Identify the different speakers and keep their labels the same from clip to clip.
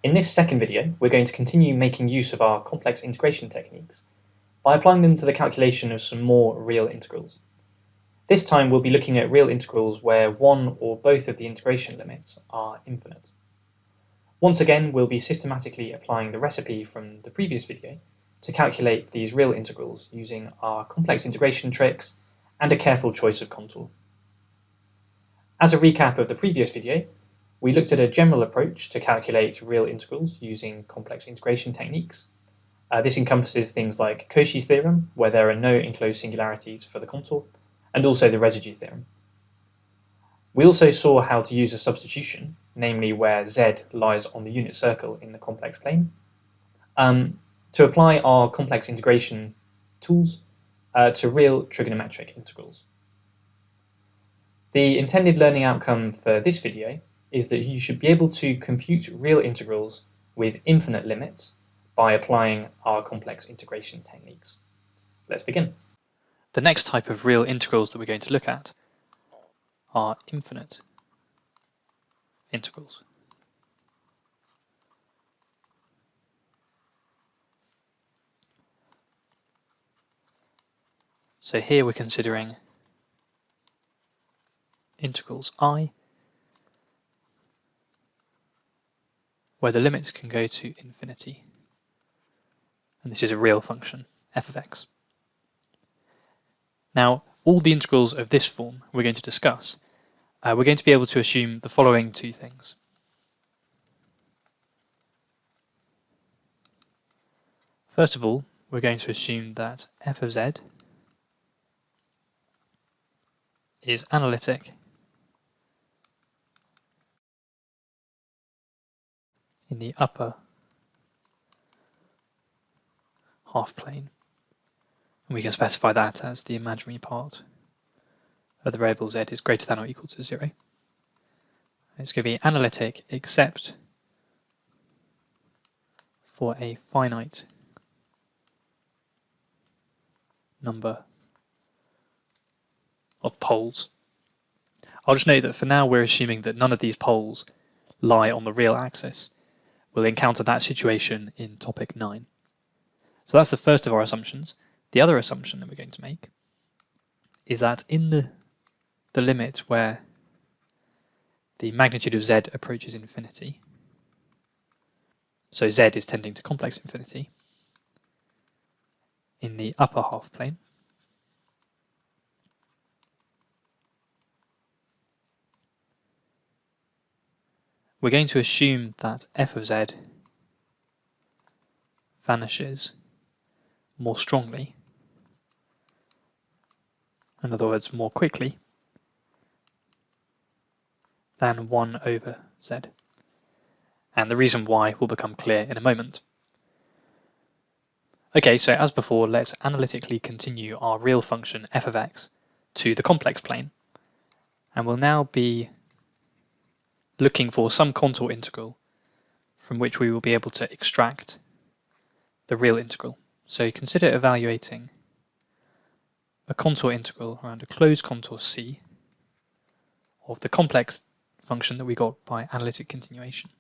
Speaker 1: In this second video, we're going to continue making use of our complex integration techniques by applying them to the calculation of some more real integrals. This time we'll be looking at real integrals where one or both of the integration limits are infinite. Once again, we'll be systematically applying the recipe from the previous video to calculate these real integrals using our complex integration tricks and a careful choice of contour. As a recap of the previous video, we looked at a general approach to calculate real integrals using complex integration techniques. This encompasses things like Cauchy's theorem, where there are no enclosed singularities for the contour, and also the residue theorem. We also saw how to use a substitution, namely where z lies on the unit circle in the complex plane, to apply our complex integration tools to real trigonometric integrals. The intended learning outcome for this video is that you should be able to compute real integrals with infinite limits by applying our complex integration techniques. Let's begin.
Speaker 2: The next type of real integrals that we're going to look at are infinite integrals. So here we're considering integrals I, where the limits can go to infinity. And this is a real function, f of x. Now, all the integrals of this form we're going to discuss, we're going to be able to assume the following two things. First of all, we're going to assume that f of z is analytic in the upper half plane. And we can specify that as the imaginary part of the variable z is greater than or equal to 0. It's going to be analytic except for a finite number of poles. I'll just note that for now we're assuming that none of these poles lie on the real axis. We'll encounter that situation in topic 9. So that's the first of our assumptions. The other assumption that we're going to make is that in the limit where the magnitude of z approaches infinity, so z is tending to complex infinity, in the upper half plane, we're going to assume that f of z vanishes more strongly, in other words, more quickly, than 1 over z. And the reason why will become clear in a moment. Okay, so as before, let's analytically continue our real function f of x to the complex plane. And we'll now be looking for some contour integral from which we will be able to extract the real integral. So consider evaluating a contour integral around a closed contour C of the complex function that we got by analytic continuation.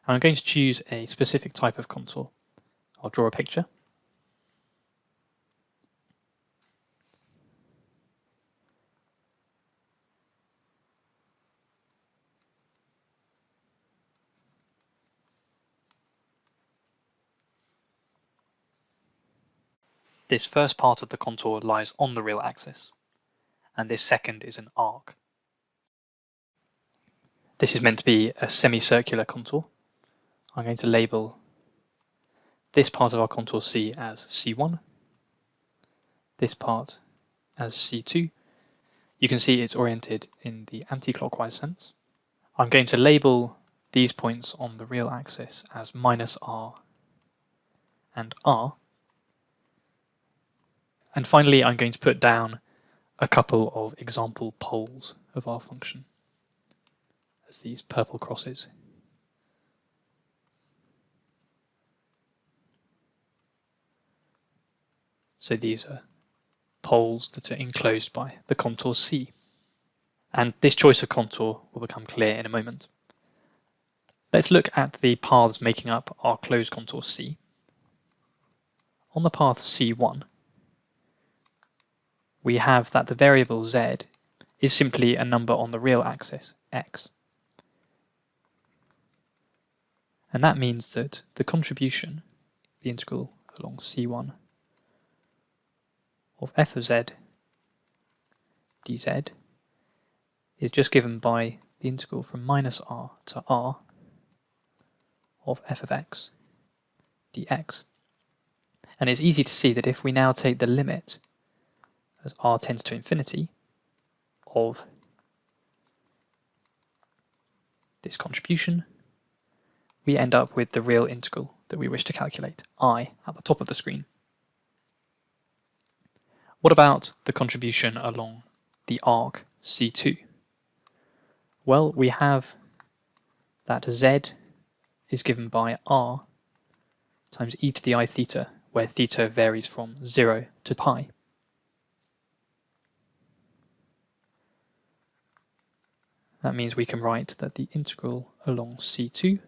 Speaker 2: And I'm going to choose a specific type of contour. I'll draw a picture. This first part of the contour lies on the real axis, and this second is an arc. This is meant to be a semicircular contour. I'm going to label this part of our contour C as C1, this part as C2. You can see it's oriented in the anti-clockwise sense. I'm going to label these points on the real axis as minus R and R. And finally, I'm going to put down a couple of example poles of our function as these purple crosses. So these are poles that are enclosed by the contour C. And this choice of contour will become clear in a moment. Let's look at the paths making up our closed contour C. On the path C1, we have that the variable z is simply a number on the real axis, x. And that means that the contribution, the integral along C1 of f of z dz is just given by the integral from minus r to r of f of x dx. And it's easy to see that if we now take the limit as r tends to infinity of this contribution, we end up with the real integral that we wish to calculate, I, at the top of the screen. What about the contribution along the arc C2? Well, we have that z is given by r times e to the I theta, where theta varies from 0 to pi. That means we can write that the integral along C2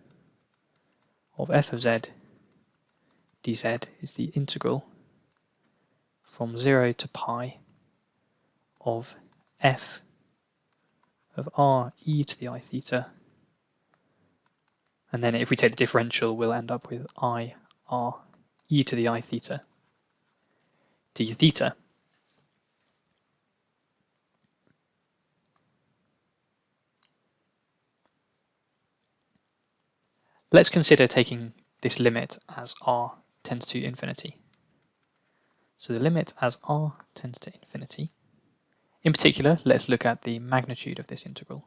Speaker 2: of f of z dz is the integral from 0 to pi of f of r e to the I theta, and then if we take the differential we'll end up with I r e to the I theta d theta. Let's consider taking this limit as r tends to infinity. So the limit as r tends to infinity. In particular, let's look at the magnitude of this integral.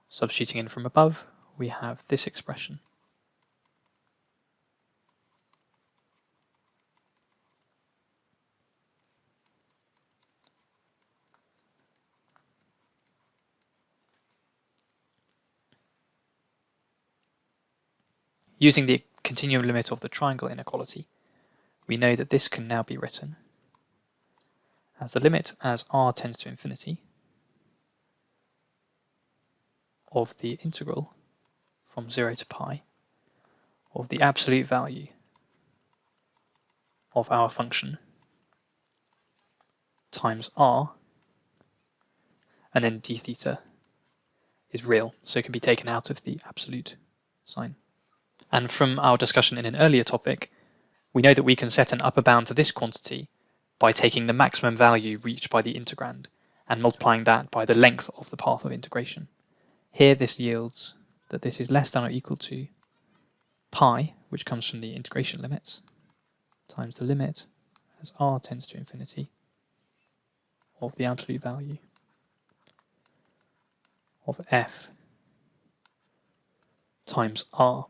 Speaker 2: Substituting in from above, we have this expression. Using the continuum limit of the triangle inequality, we know that this can now be written as the limit as r tends to infinity of the integral from 0 to pi of the absolute value of our function times r, and then d theta is real, so it can be taken out of the absolute sign. And from our discussion in an earlier topic, we know that we can set an upper bound to this quantity by taking the maximum value reached by the integrand and multiplying that by the length of the path of integration. Here this yields that this is less than or equal to pi, which comes from the integration limits, times the limit as r tends to infinity of the absolute value of f times r.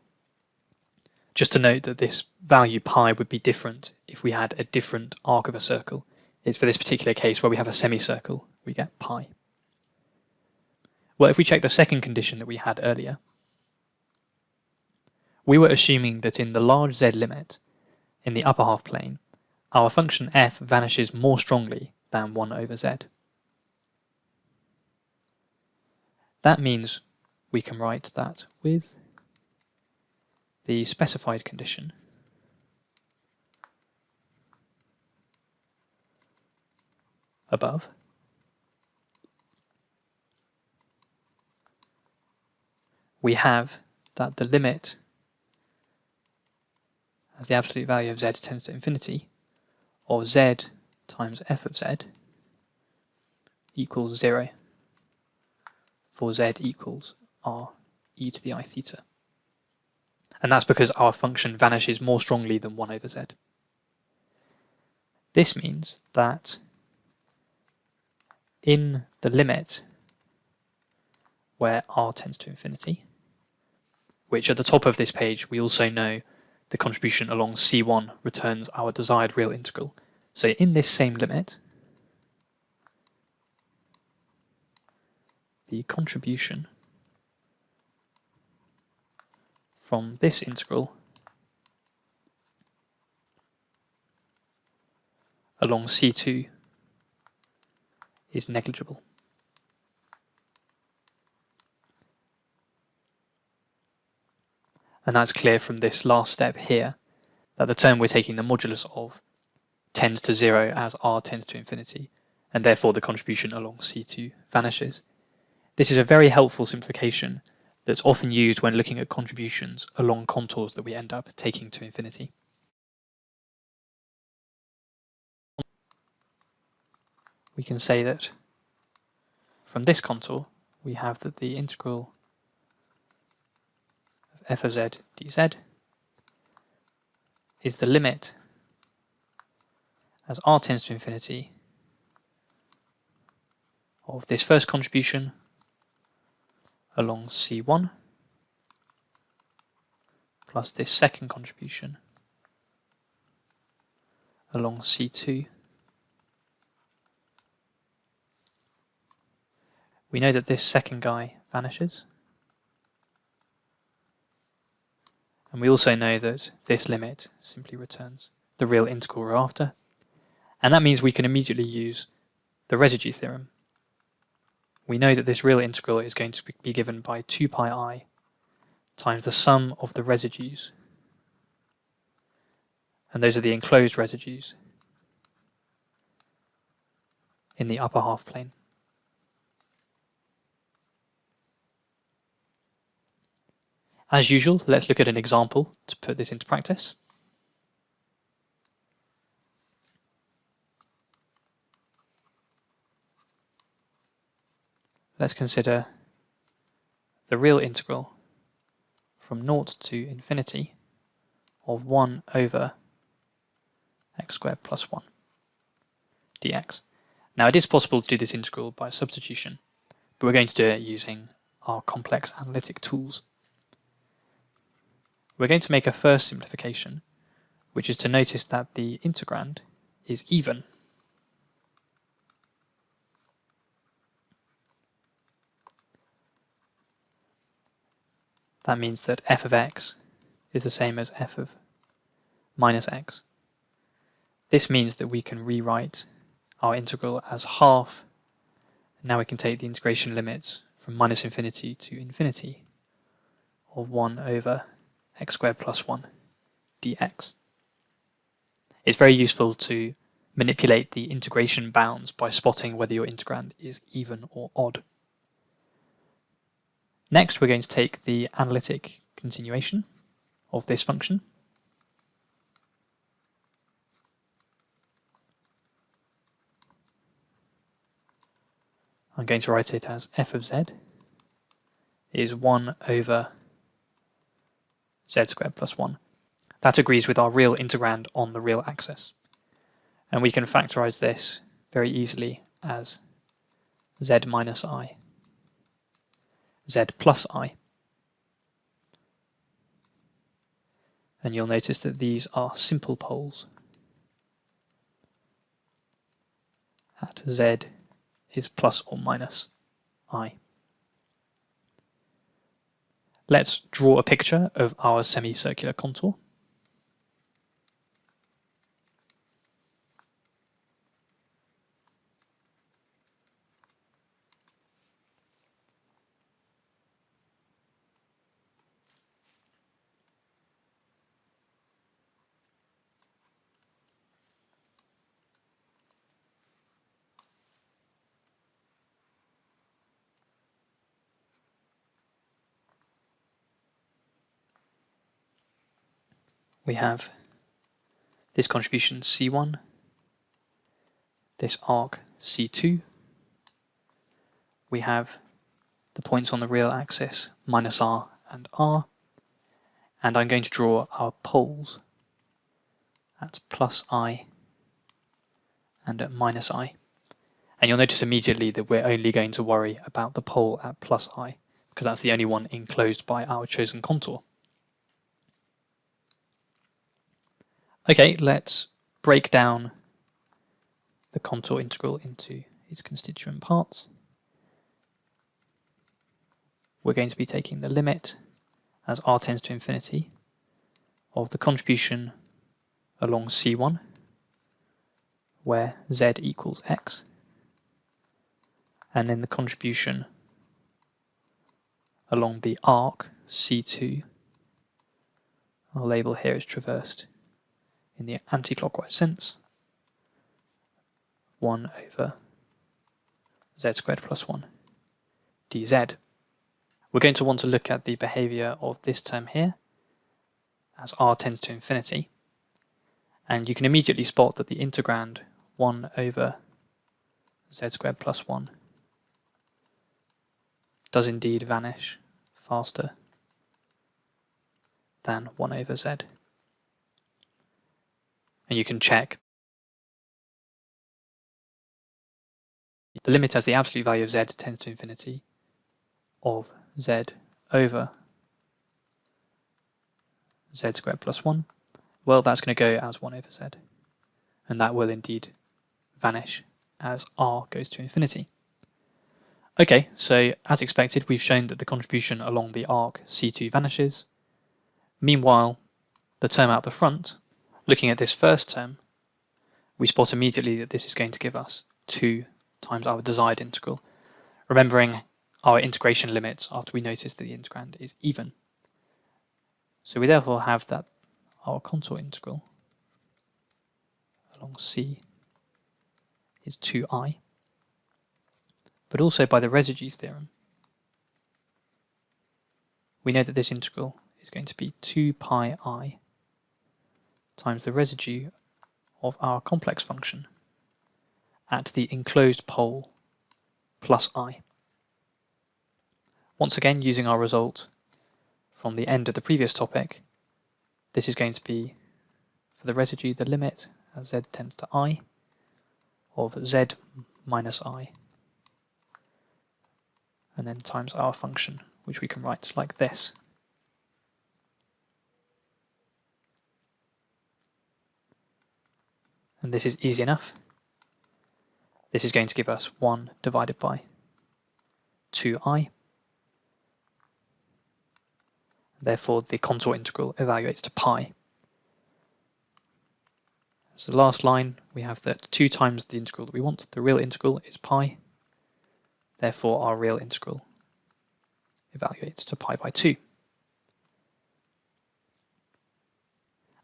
Speaker 2: Just to note that this value pi would be different if we had a different arc of a circle. It's for this particular case where we have a semicircle, we get pi. Well, if we check the second condition that we had earlier, we were assuming that in the large z limit, in the upper half plane, our function f vanishes more strongly than 1 over z. That means we can write that with the specified condition above, we have that the limit as the absolute value of z tends to infinity of z times f of z equals 0 for z equals r e to the I theta. And that's because our function vanishes more strongly than 1 over z. This means that in the limit where r tends to infinity, which at the top of this page we also know the contribution along C1 returns our desired real integral. So in this same limit, the contribution from this integral along C2 is negligible. And that's clear from this last step here, that the term we're taking the modulus of tends to 0 as r tends to infinity, and therefore the contribution along C2 vanishes. This is a very helpful simplification that's often used when looking at contributions along contours that we end up taking to infinity. We can say that from this contour we have that the integral of f of z dz is the limit as r tends to infinity of this first contribution along C1 plus this second contribution along C2. We know that this second guy vanishes, and we also know that this limit simply returns the real integral we're after, and that means we can immediately use the residue theorem. We know that this real integral is going to be given by 2 pi I times the sum of the residues, and those are the enclosed residues in the upper half plane. As usual, let's look at an example to put this into practice. Let's consider the real integral from 0 to infinity of 1 over x squared plus 1 dx. Now it is possible to do this integral by substitution, but we're going to do it using our complex analytic tools. We're going to make a first simplification, which is to notice that the integrand is even. That means that f of x is the same as f of minus x. This means that we can rewrite our integral as half. Now we can take the integration limits from minus infinity to infinity of 1 over x squared plus 1 dx. It's very useful to manipulate the integration bounds by spotting whether your integrand is even or odd. Next, we're going to take the analytic continuation of this function. I'm going to write it as f of z is 1 over z squared plus 1. That agrees with our real integrand on the real axis. And we can factorize this very easily as z minus I, z plus I. And you'll notice that these are simple poles at z is plus or minus I. Let's draw a picture of our semicircular contour. We have this contribution C1, this arc C2. We have the points on the real axis minus R and R, and I'm going to draw our poles at plus I and at minus I. And you'll notice immediately that we're only going to worry about the pole at plus I, because that's the only one enclosed by our chosen contour. Okay, let's break down the contour integral into its constituent parts. We're going to be taking the limit as r tends to infinity of the contribution along C1, where z equals x, and then the contribution along the arc C2, our label here is traversed in the anti-clockwise sense, 1 over z squared plus 1 dz. We're going to want to look at the behaviour of this term here as r tends to infinity, and you can immediately spot that the integrand 1 over z squared plus 1 does indeed vanish faster than 1 over z. And you can check the limit as the absolute value of z tends to infinity of z over z squared plus 1. Well, that's going to go as 1 over z, and that will indeed vanish as r goes to infinity. Okay, so as expected, we've shown that the contribution along the arc C2 vanishes. Meanwhile, the term out the front, looking at this first term, we spot immediately that this is going to give us 2 times our desired integral, remembering our integration limits after we notice that the integrand is even. So we therefore have that our contour integral along C is 2i, but also by the residues theorem, we know that this integral is going to be 2 pi I times the residue of our complex function at the enclosed pole plus I. Once again, using our result from the end of the previous topic, this is going to be, for the residue, the limit as z tends to I of z minus I, and then times our function, which we can write like this. And this is easy enough. This is going to give us 1 divided by 2i. Therefore, the contour integral evaluates to pi. As the last line, we have that 2 times the integral that we want. The real integral is pi. Therefore, our real integral evaluates to pi by 2.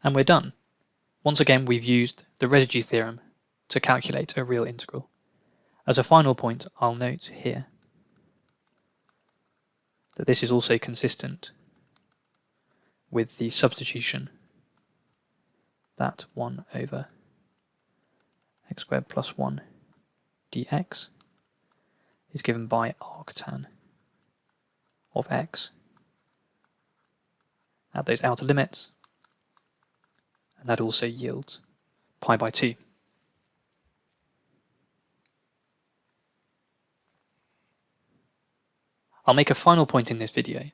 Speaker 2: And we're done. Once again, we've used the residue theorem to calculate a real integral. As a final point, I'll note here that this is also consistent with the substitution that 1 over x squared plus 1 dx is given by arctan of x at those outer limits, and that also yields pi by 2. I'll make a final point in this video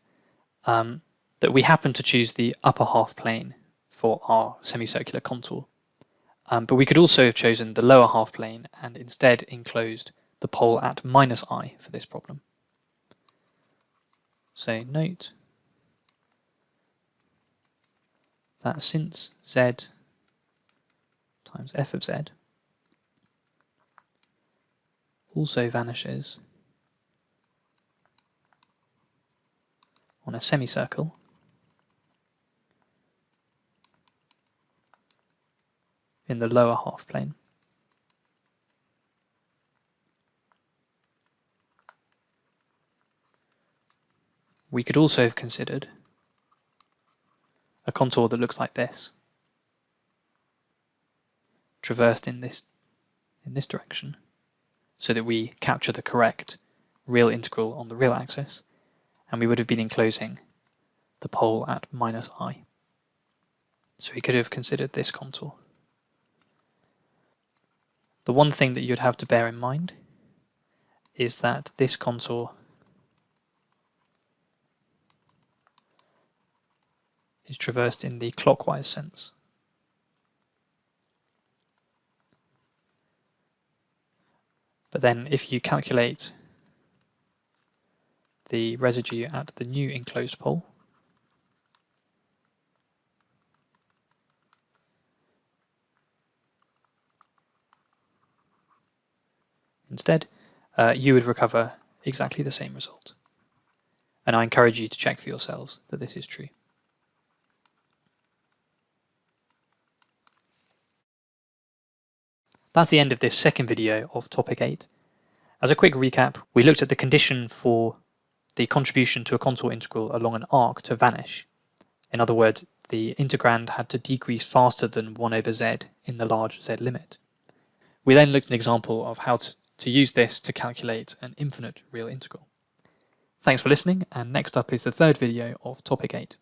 Speaker 2: that we happen to choose the upper half plane for our semicircular contour, but we could also have chosen the lower half plane and instead enclosed the pole at minus I for this problem. So note that since z times f of z also vanishes on a semicircle, in the lower half plane, we could also have considered a contour that looks like this, traversed in this direction, so that we capture the correct real integral on the real axis, and we would have been enclosing the pole at minus I. So we could have considered this contour. The one thing that you'd have to bear in mind is that this contour is traversed in the clockwise sense. But then if you calculate the residue at the new enclosed pole, instead, you would recover exactly the same result. And I encourage you to check for yourselves that this is true. That's the end of this second video of topic 8. As a quick recap, we looked at the condition for the contribution to a contour integral along an arc to vanish. In other words, the integrand had to decrease faster than 1 over z in the large z limit. We then looked at an example of how to use this to calculate an infinite real integral. Thanks for listening, and next up is the third video of topic 8.